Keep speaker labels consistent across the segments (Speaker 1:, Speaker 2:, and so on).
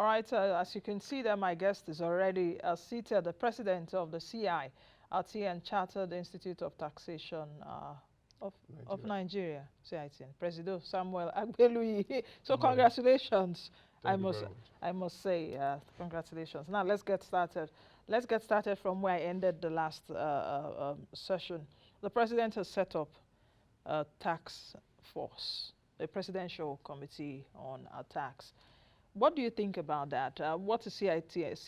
Speaker 1: All right, as you can see there, my guest is already seated, the president of the CI, RTN Chartered Institute of Taxation of Nigeria, CITN, President Samuel Agbeluyi. So congratulations, I must say, congratulations. Now let's get started. Let's get started from where I ended the last session. The president has set up a tax force, a presidential committee on tax. What do you think about that? What is CITN's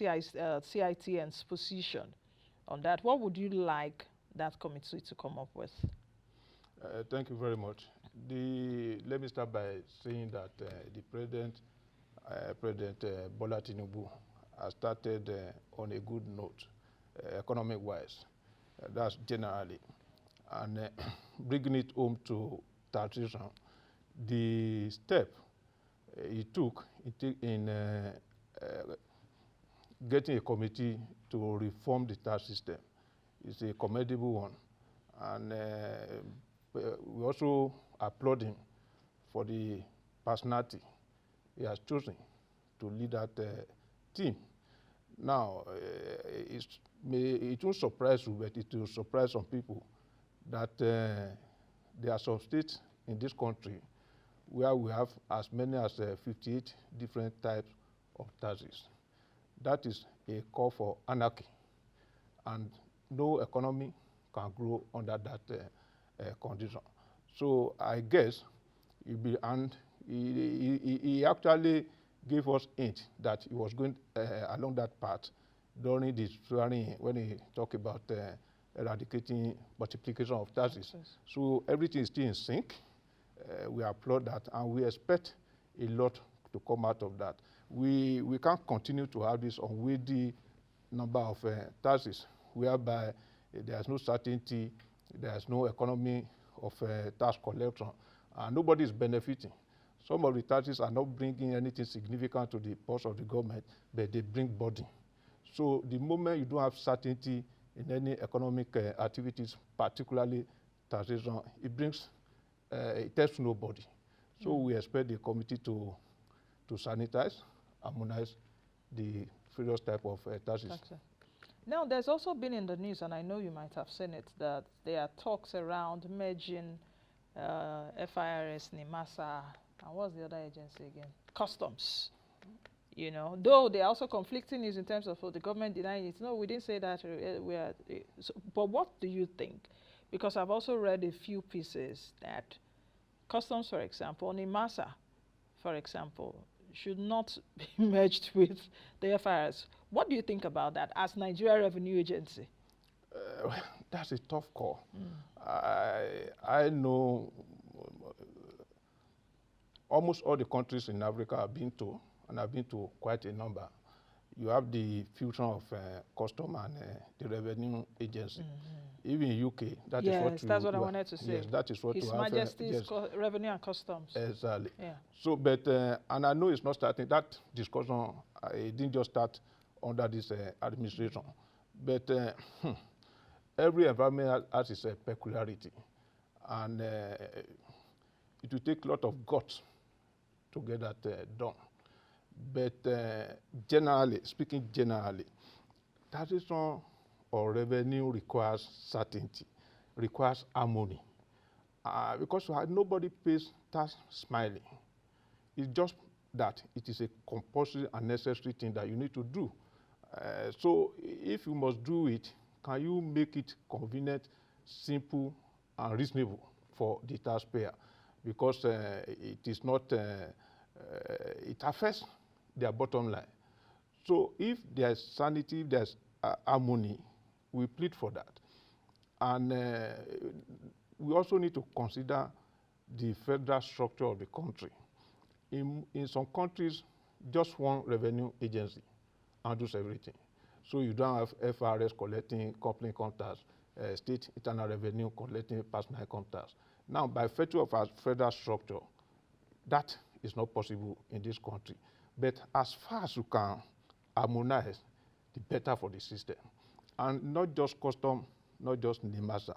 Speaker 1: position on that? What would you like that committee to come up with?
Speaker 2: Thank you very much. Let me start by saying that the President Bola Tinubu has started on a good note, economic-wise. That's generally. And bringing it home to taxation, the step he took in getting a committee to reform the tax system is a commendable one. And we also applaud him for the personality he has chosen to lead that team. Now, it won't surprise you, but it will surprise some people that there are some states in this country where we have as many as 58 different types of taxes. That is a call for anarchy, and no economy can grow under that condition. So I guess he actually gave us hint that he was going along that path during the swearing when he talked about eradicating multiplication of taxes. Yes. So everything is still in sync. We applaud that, and we expect a lot to come out of that. We can't continue to have this unwieldy number of taxes, whereby there's no certainty, there's no economy of tax collection, and nobody is benefiting. Some of the taxes are not bringing anything significant to the purse of the government, but they bring burden. So the moment you don't have certainty in any economic activities, particularly taxation, it helps nobody. So we expect the committee to sanitize, harmonize the various type of taxes.
Speaker 1: Now, there's also been in the news, and I know you might have seen it, that there are talks around merging FIRS, NIMASA, and what's the other agency again? Customs. You know, though there are also conflicting news in terms of the government denying it. No, we didn't say that. But what do you think? Because I've also read a few pieces that customs, for example, NIMASA, for example, should not be merged with the FIRS. What do you think about that as Nigeria Revenue Agency?
Speaker 2: That's a tough call. I know almost all the countries in Africa I've been to, and I've been to quite a number. You have the fusion of custom and the revenue agency. Even in UK, that is what
Speaker 1: that's what I wanted to say.
Speaker 2: Yes, that is what
Speaker 1: His Majesty's Revenue and Customs.
Speaker 2: Exactly.
Speaker 1: Yeah. So,
Speaker 2: but and I know it's not starting. That discussion it didn't just start under this administration, but every environment has its peculiarity, and it will take a lot of guts to get that done. But speaking generally, taxation or revenue requires certainty, requires harmony. Because nobody pays tax smiling. It's just that it is a compulsory and necessary thing that you need to do. So if you must do it, can you make it convenient, simple, and reasonable for the taxpayer? Because it is not, it affects their bottom line. So if there's sanity, there's harmony, we plead for that. And we also need to consider the federal structure of the country. In some countries, just one revenue agency handles everything. So you don't have FRS collecting company income tax, state internal revenue collecting personal income tax. Now, by virtue of our federal structure, that is not possible in this country. But as far as you can harmonize, the better for the system. And not just custom, not just NIMASA.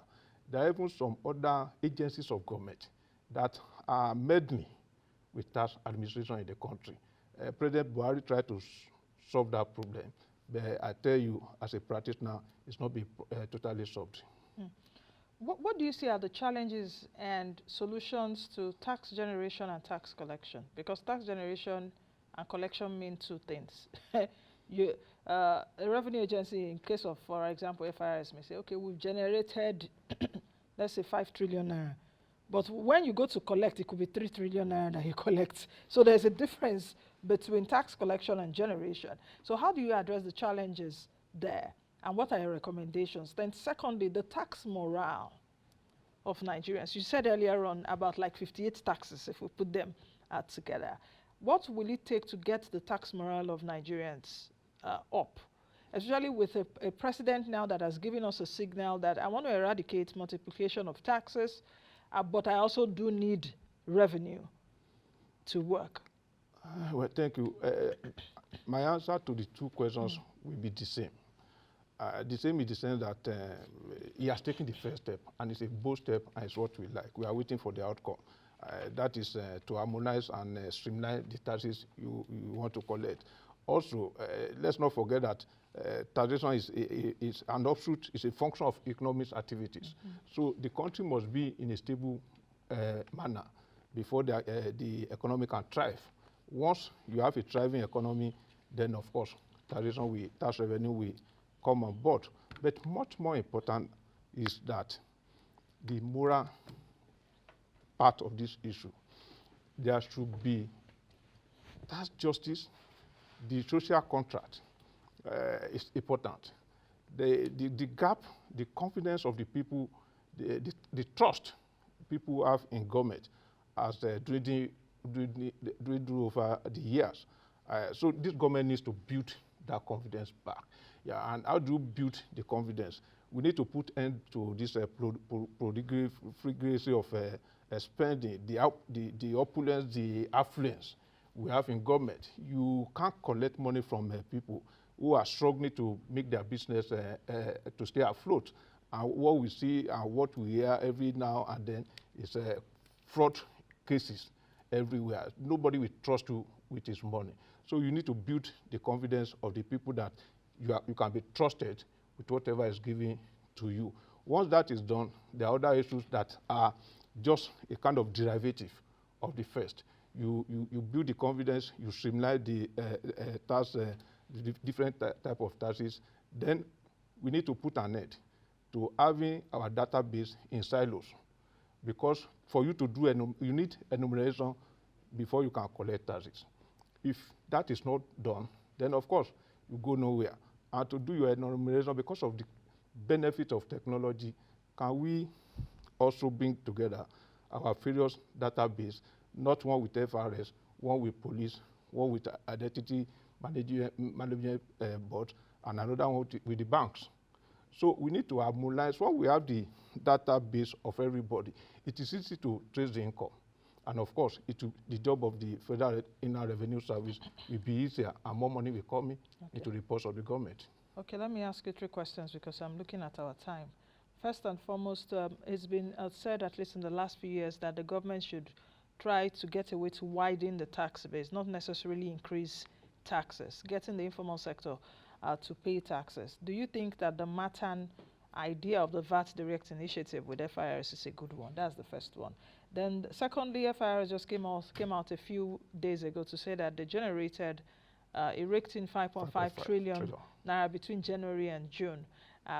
Speaker 2: There are even some other agencies of government that are meddling with tax administration in the country. President Buhari tried to solve that problem, but I tell you, as a practitioner, it's not been totally solved.
Speaker 1: What do you see are the challenges and solutions to tax generation and tax collection? Because tax generation and collection mean two things. A revenue agency, in case of, for example, FIRS may say, okay, we've generated, let's say 5 trillion naira. But when you go to collect, it could be 3 trillion naira that you collect. So there's a difference between tax collection and generation. So how do you address the challenges there? And what are your recommendations? Then secondly, the tax morale of Nigerians. You said earlier on about like 58 taxes if we put them together. What will it take to get the tax morale of Nigerians up? Especially with a president now that has given us a signal that I want to eradicate multiplication of taxes, but I also do need revenue to work.
Speaker 2: Well, thank you. My answer to the two questions will be the same. The same in the sense that he has taken the first step, and it's a bold step, and it's what we like. We are waiting for the outcome. That is to harmonize and streamline the taxes you want to collect. Also, let's not forget that taxation is an offshoot, is a function of economic activities. So the country must be in a stable manner before the economy can thrive. Once you have a thriving economy, then of course tax revenue will come on board. But much more important is that the moral part of this issue. There should be tax justice. The social contract is important. The gap, the confidence of the people, the trust people have in government as dwindled over the years. So this government needs to build that confidence back. Yeah, and how do you build the confidence? We need to put end to this proliferation of spending, the opulence, the affluence we have in government. You can't collect money from people who are struggling to make their business to stay afloat. And what we see and what we hear every now and then is fraud cases everywhere. Nobody will trust you with his money. So you need to build the confidence of the people that you can be trusted with whatever is given to you. Once that is done, there are other issues that are just a kind of derivative of the first. You build the confidence, you streamline the tax, the different type of taxes. Then we need to put an end to having our database in silos, because for you to do you need enumeration before you can collect taxes. If that is not done, then of course you go nowhere. And to do your enumeration, because of the benefit of technology, can we also bring together our various database, not one with FRS, one with police, one with identity management board, and another one with the banks. So we need to harmonize. When we have the database of everybody, it is easy to trace the income. And of course, the job of the Federal Inland Revenue Service will be easier, and more money will come into the purse of the government.
Speaker 1: Okay, let me ask you 3 questions because I'm looking at our time. First and foremost, it's been said, at least in the last few years, that the government should try to get a way to widen the tax base, not necessarily increase taxes, getting the informal sector to pay taxes. Do you think that the Matan idea of the VAT Direct initiative with FIRS is a good one? That's the first one. Then secondly, FIRS just came out a few days ago to say that they generated erecting 5.5 trillion naira between January and June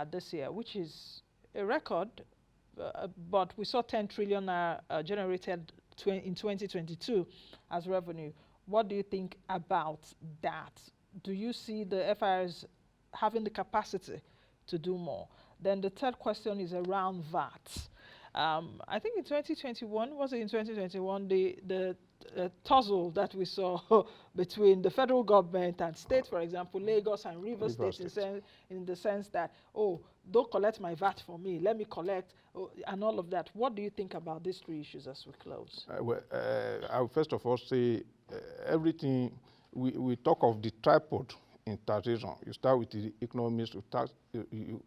Speaker 1: this year, which is a record, but we saw 10 trillion naira generated in 2022 as revenue. What do you think about that? Do you see the FIRS having the capacity to do more? Then the third question is around VAT. I think in 2021, was it in 2021, the tussle that we saw between the federal government and state, for example, Lagos and Rivers State, in the sense that, oh, don't collect my VAT for me, let me collect, and all of that. What do you think about these 3 issues as we close?
Speaker 2: I will first of all say everything, we talk of the tripod in taxation. You start with the economics, you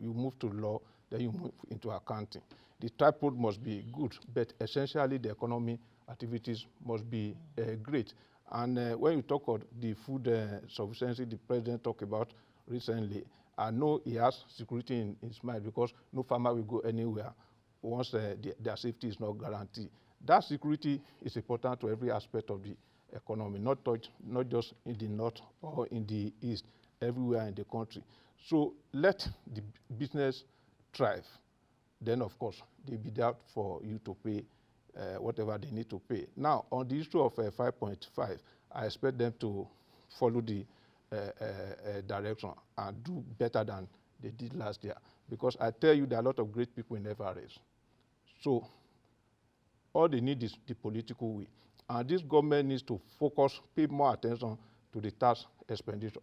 Speaker 2: move to law, then you move into accounting. The tripod must be good, but essentially the economy activities must be great. And when you talk of the food sufficiency the president talked about recently, I know he has security in his mind, because no farmer will go anywhere once their safety is not guaranteed. That security is important to every aspect of the economy, not just in the north or in the east, everywhere in the country. So let the business thrive. Then, of course, they'll be there for you to pay whatever they need to pay. Now, on the issue of 5.5, I expect them to follow the direction and do better than they did last year. Because I tell you, there are a lot of great people in FRS. So all they need is the political will. And this government needs to focus, pay more attention to the tax expenditure.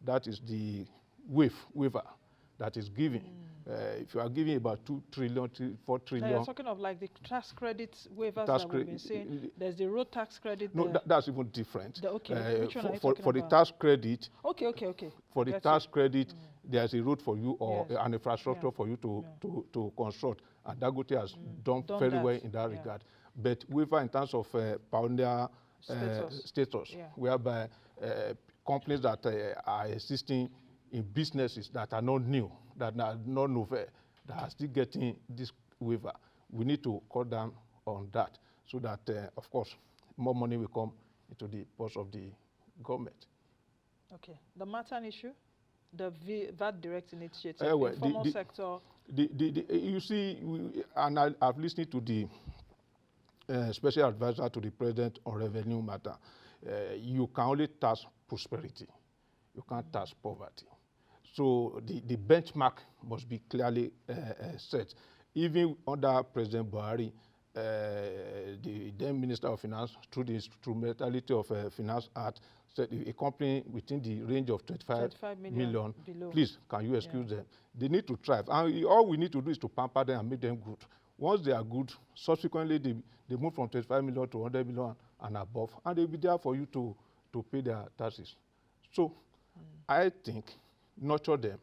Speaker 2: That is the waiver that is given. If you are giving about 2 trillion, 4 trillion.
Speaker 1: Now you're talking of like the tax credit waivers that we've been saying. There's the road tax credit.
Speaker 2: No, that's even different.
Speaker 1: Okay, which one are you talking
Speaker 2: for the
Speaker 1: about?
Speaker 2: tax credit.
Speaker 1: Okay.
Speaker 2: For the tax credit, there's a road for you or
Speaker 1: Yes.
Speaker 2: an infrastructure for you to construct. And Dangote has done very well in that regard. But waiver in terms of pioneer status, whereby companies that are existing in businesses that are not new, that are not novel, that are still getting this waiver, we need to cut down on that, so that, of course, more money will come into the purse of the government.
Speaker 1: Okay. The Matan issue, the VAT direct initiative,
Speaker 2: Well,
Speaker 1: informal sector.
Speaker 2: You see, and I've listened to the special advisor to the president on revenue matter. You can only tax prosperity. You can't tax poverty. So the benchmark must be clearly set. Even under President Buhari, the then Minister of Finance, through the instrumentality of Finance Act, said a company within the range of 25 million
Speaker 1: below.
Speaker 2: Please, can you excuse them? They need to thrive. And all we need to do is to pamper them and make them good. Once they are good, subsequently they move from 25 million to 100 million and above, and they'll be there for you to pay their taxes. So I think nurture them,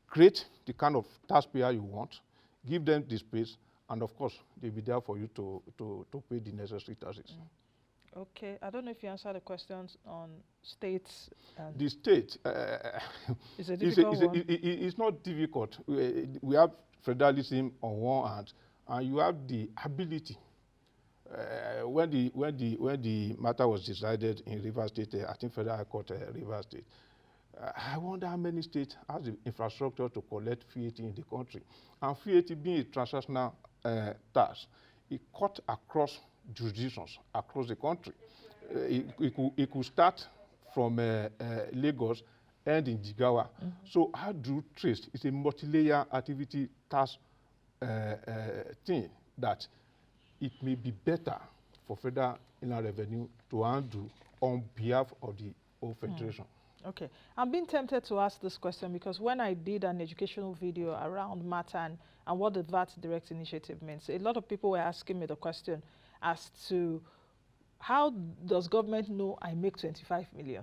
Speaker 2: create the kind of taxpayer you want, give them the space, and of course, they'll be there for you to pay the necessary taxes.
Speaker 1: Okay, I don't know if you answered the questions on states.
Speaker 2: The state
Speaker 1: is a difficult one.
Speaker 2: It's not difficult. We have federalism on one hand, and you have the ability. When the matter was decided in Rivers State, I think Federal High Court, Rivers State, I wonder how many states have the infrastructure to collect VAT in the country. And VAT being a transnational tax, it cut across jurisdictions across the country. It could start from Lagos, end in Jigawa. So how do you trace? It's a multi-layer activity tax thing that it may be better for Federal Inland Revenue to handle on behalf of the whole Federation.
Speaker 1: Okay, I'm being tempted to ask this question because when I did an educational video around Matan and what the VAT Direct Initiative means, a lot of people were asking me the question as to how does government know I make 25 million,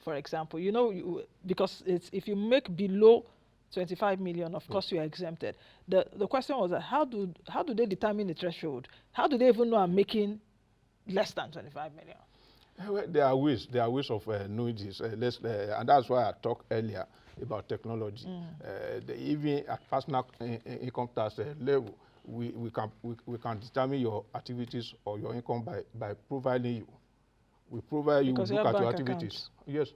Speaker 1: for example? You know, because if you make below 25 million, of course you are exempted. The question was that how do they determine the threshold? How do they even know I'm making less than 25 million?
Speaker 2: Well, there are ways of knowing this, and that's why I talked earlier about technology. Even at personal income tax level, we can determine your activities or your income by profiling you. We provide you, look at your activities. Accounts. Yes,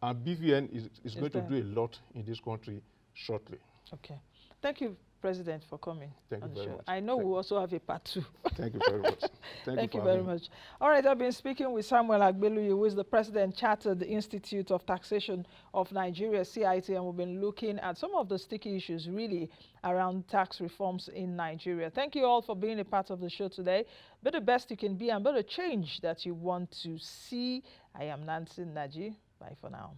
Speaker 2: and BVN is going to do a lot in this country shortly.
Speaker 1: Okay, thank you, President, for coming.
Speaker 2: Thank you very much.
Speaker 1: I know we also have a part 2.
Speaker 2: Thank you very much.
Speaker 1: Thank you very much. All right, I've been speaking with Samuel Agbeluyi, who is the President Chartered Institute of Taxation of Nigeria, CIT, and we've been looking at some of the sticky issues really around tax reforms in Nigeria. Thank you all for being a part of the show today. Be the best you can be and be the change that you want to see. I am Nancy Naji. Bye for now.